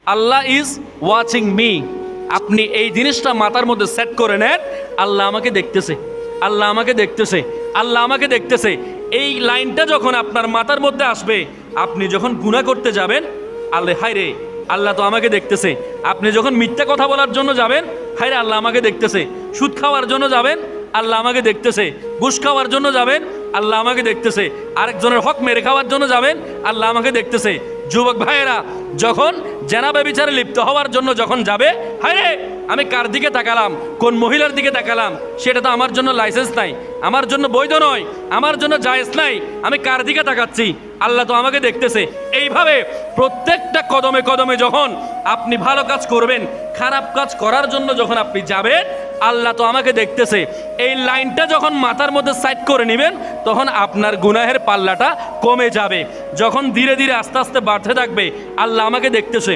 Allah is watching me. আপনি এই জিনিসটা মাথার মধ্যে সেট করে নেন, আল্লাহ আমাকে দেখতেছে, আল্লাহ আমাকে দেখতেছে, আল্লাহ আমাকে দেখতেছে। এই লাইনটা যখন আপনার মাথার মধ্যে আসবে, আপনি যখন গুনাহ করতে যাবেন, আল্লাহ হায় রে আল্লাহ তো আমাকে দেখতেছে। আপনি যখন মিথ্যা কথা বলার জন্য যাবেন, হায় রে আল্লাহ আমাকে দেখতেছে। সুদ খাওয়ার জন্য যাবেন, আল্লাহ আমাকে দেখতেছে। ঘুষ খাওয়ার জন্য যাবেন, আল্লাহ আমাকে দেখতেছে। আরেকজনের হক মেরে খাওয়ার জন্য যাবেন, আল্লাহ আমাকে দেখতেছে। যুবক ভাইয়েরা যখন জেনা ব্যভিচারে লিপ্ত হওয়ার জন্য যখন যাবে, হায় রে আমি কার দিকে তাকালাম, কোন মহিলার দিকে তাকালাম, সেটা তো আমার জন্য লাইসেন্স নাই, আমার জন্য বৈধ নয়, আমার জন্য জায়েজ নাই, আমি কার দিকে তাকাচ্ছি, আল্লাহ তো আমাকে দেখতেছে। এইভাবে প্রত্যেকটা কদমে কদমে যখন আপনি ভালো কাজ করবেন, খারাপ কাজ করার জন্য যখন আপনি যাবেন, আল্লাহ তো আমাকে দেখতেছে, এই লাইনটা যখন মাথার মধ্যে সাইড করে নেবেন, তখন আপনার গুনাহের পাল্লাটা কমে যাবে। যখন ধীরে ধীরে আস্তে আস্তে বাড়তে থাকবে, আল্লাহ আমাকে দেখতেছে,